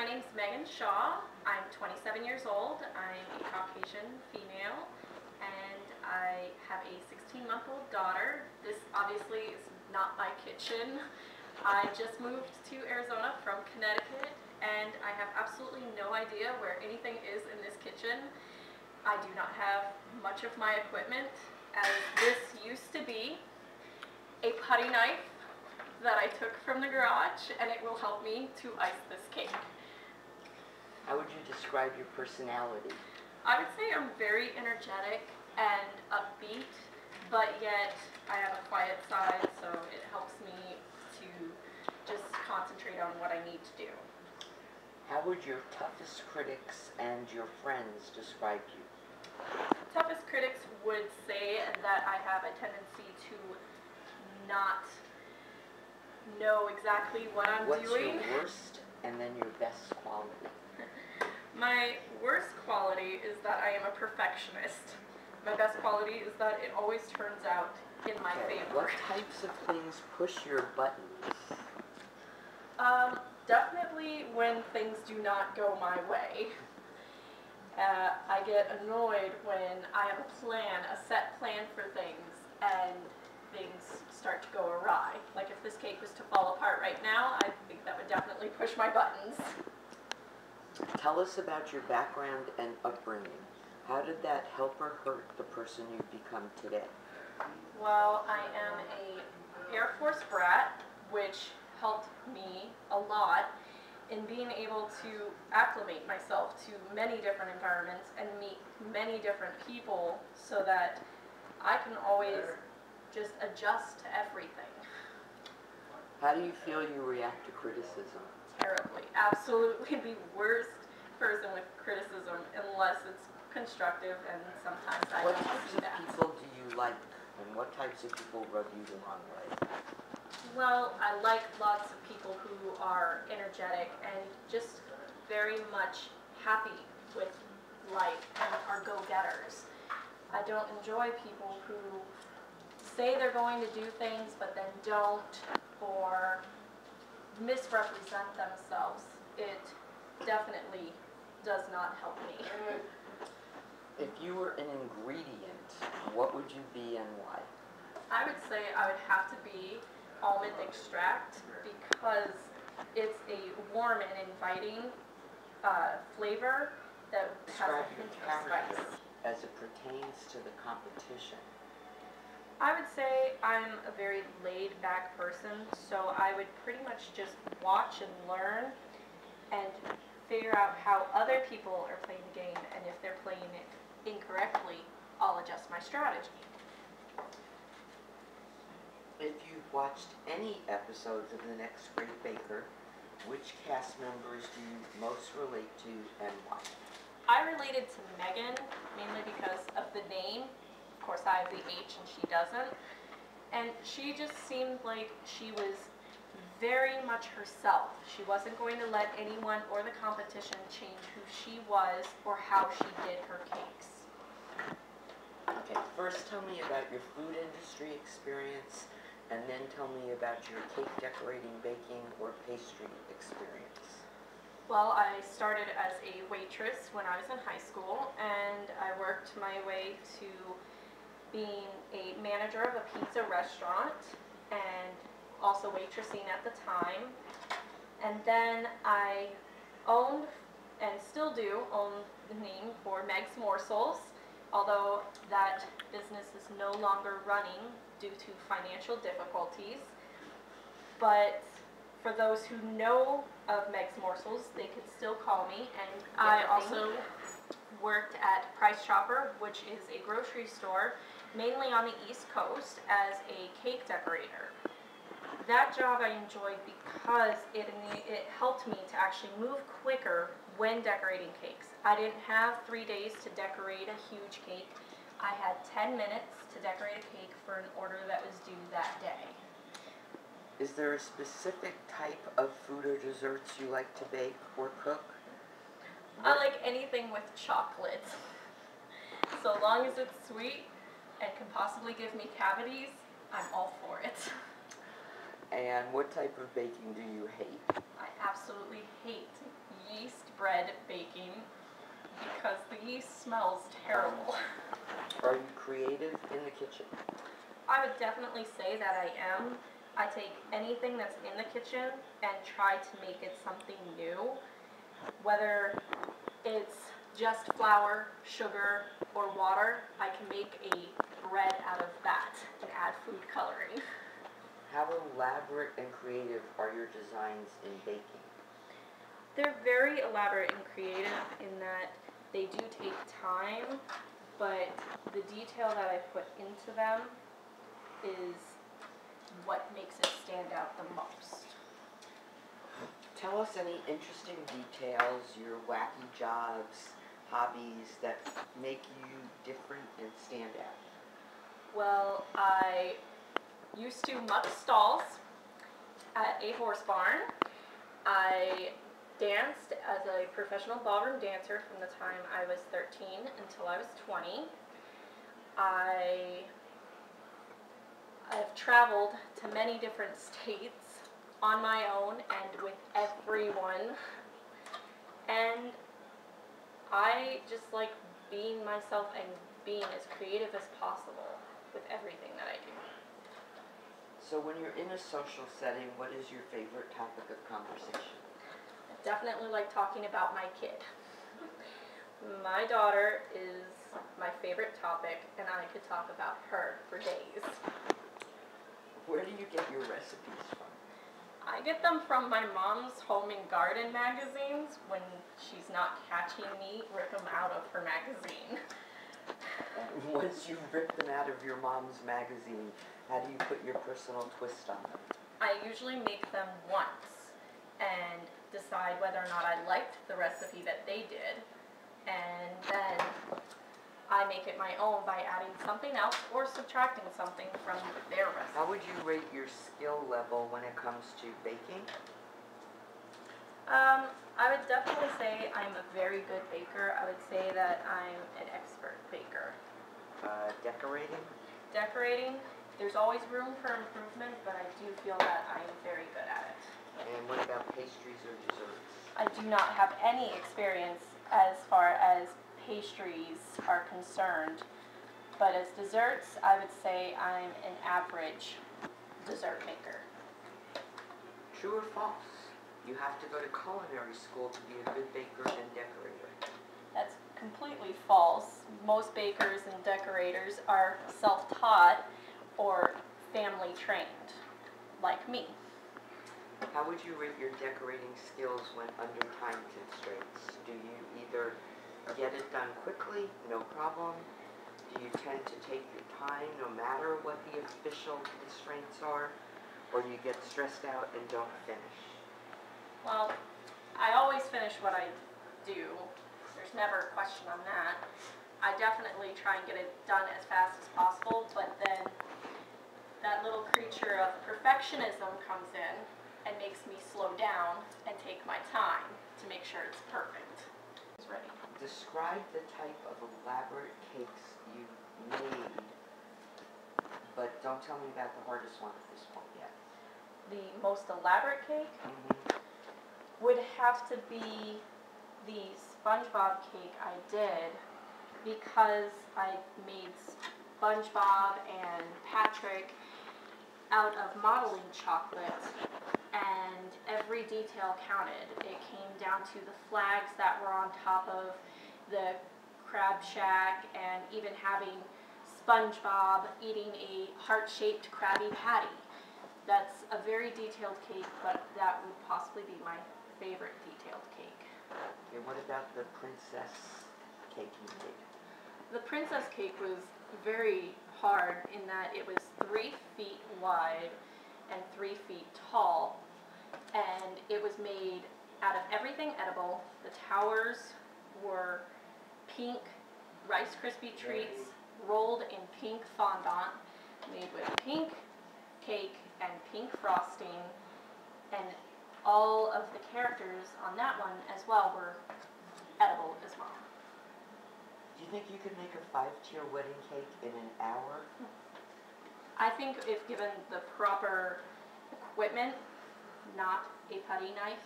My name's Meghan Shaw. I'm 27 years old. I'm a Caucasian female, and I have a 16-month-old daughter. This obviously is not my kitchen. I just moved to Arizona from Connecticut, and I have absolutely no idea where anything is in this kitchen. I do not have much of my equipment, as this used to be a putty knife that I took from the garage, and it will help me to ice this cake. How would you describe your personality? I would say I'm very energetic and upbeat, but yet I have a quiet side, so it helps me to just concentrate on what I need to do. How would your toughest critics and your friends describe you? Toughest critics would say that I have a tendency to not know exactly what I'm doing. What's your worst and then your best quality? My worst quality is that I am a perfectionist. My best quality is that it always turns out in my favor. What types of things push your buttons? Definitely when things do not go my way. I get annoyed when I have a plan, a set plan for things, and things start to go awry. Like if this cake was to fall apart right now, I think that would definitely push my buttons. Tell us about your background and upbringing. How did that help or hurt the person you've become today? Well, I am an Air Force brat, which helped me a lot in being able to acclimate myself to many different environments and meet many different people so that I can always just adjust to everything. How do you feel you react to criticism? Terribly. Absolutely the worst person with criticism, unless it's constructive, and sometimes I What don't types see of that. people do you like, and what types of people rub you the wrong way? Well, I like lots of people who are energetic and just very much happy with life and are go-getters. I don't enjoy people who say they're going to do things but then don't, or misrepresent themselves. It definitely does not help me. If you were an ingredient, what would you be and why? I would say I would have to be almond extract because it's a warm and inviting flavor that has a Describe your hint of character spice. as it pertains to the competition. I would say I'm a very laid-back person, so I would pretty much just watch and learn and figure out how other people are playing the game, and if they're playing it incorrectly, I'll adjust my strategy. If you've watched any episodes of The Next Great Baker, which cast members do you most relate to and why? I related to Meghan mainly because of the name. Of course, I have the H and she doesn't. And she just seemed like she was very much herself. She wasn't going to let anyone or the competition change who she was or how she did her cakes. Okay, first tell me about your food industry experience, and then tell me about your cake decorating, baking, or pastry experience. Well, I started as a waitress when I was in high school, and I worked my way to being a manager of a pizza restaurant and also waitressing at the time. And then I owned, and still do, own the name for Meg's Morsels, although that business is no longer running due to financial difficulties. But for those who know of Meg's Morsels, they could still call me. And I also worked at Price Chopper, which is a grocery store mainly on the East Coast, as a cake decorator. That job I enjoyed because it helped me to actually move quicker when decorating cakes. I didn't have 3 days to decorate a huge cake. I had 10 minutes to decorate a cake for an order that was due that day. Is there a specific type of food or desserts you like to bake or cook? I like anything with chocolate. So long as it's sweet and can possibly give me cavities, I'm all for it. And what type of baking do you hate? I absolutely hate yeast bread baking because the yeast smells terrible. Are you creative in the kitchen? I would definitely say that I am. I take anything that's in the kitchen and try to make it something new, whether it's just flour, sugar, or water. I can make a bread out of that and add food coloring. How elaborate and creative are your designs in baking? They're very elaborate and creative in that they do take time, but the detail that I put into them is what makes it stand out the most. Tell us any interesting details, your wacky jobs, hobbies that make you different and stand out. Well, I used to muck stalls at a horse barn. I danced as a professional ballroom dancer from the time I was 13 until I was 20. I've traveled to many different states on my own and with everyone. And I just like being myself and being as creative as possible with everything that I do. So when you're in a social setting, what is your favorite topic of conversation? I definitely like talking about my kid. My daughter is my favorite topic, and I could talk about her for days. Where do you get your recipes from? I get them from my mom's home and garden magazines. When she's not catching me, rip them out of her magazine. Once you rip them out of your mom's magazine, how do you put your personal twist on them? I usually make them once and decide whether or not I liked the recipe that they did, and then I make it my own by adding something else or subtracting something from their recipe. How would you rate your skill level when it comes to baking? I would definitely say I'm a very good baker. I would say that I'm an expert baker. Decorating? Decorating, there's always room for improvement, but I do feel that I am very good at it. And what about pastries or desserts? I do not have any experience as far as pastries are concerned, but as desserts, I would say I'm an average dessert maker. True or false? You have to go to culinary school to be a good baker and decorator. That's completely false. Most bakers and decorators are self-taught or family trained, like me. How would you rate your decorating skills when under time constraints? Do you either get it done quickly, no problem? Do you tend to take your time no matter what the official constraints are? Or do you get stressed out and don't finish? Well, I always finish what I do. There's never a question on that. I definitely try and get it done as fast as possible, but then that little creature of perfectionism comes in and makes me slow down and take my time to make sure it's perfect. It's ready. Describe the type of elaborate cakes you've made, but don't tell me about the hardest one at this point yet. The most elaborate cake would have to be the SpongeBob cake I did, because I made SpongeBob and Patrick out of modeling chocolate, and every detail counted. It came down to the flags that were on top of the crab shack, and even having SpongeBob eating a heart-shaped Krabby Patty. That's a very detailed cake, but that would possibly be my favorite detailed cake. Okay, what about the princess cake you made? The princess cake was very hard in that it was 3 feet wide and 3 feet tall, and it was made out of everything edible. The towers were pink Rice Krispie treats rolled in pink fondant, made with pink cake and pink frosting, and all of the characters on that one as well were edible as well. Do you think you could make a 5-tier wedding cake in an hour? I think if given the proper equipment, not a putty knife,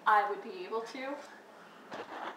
I would be able to.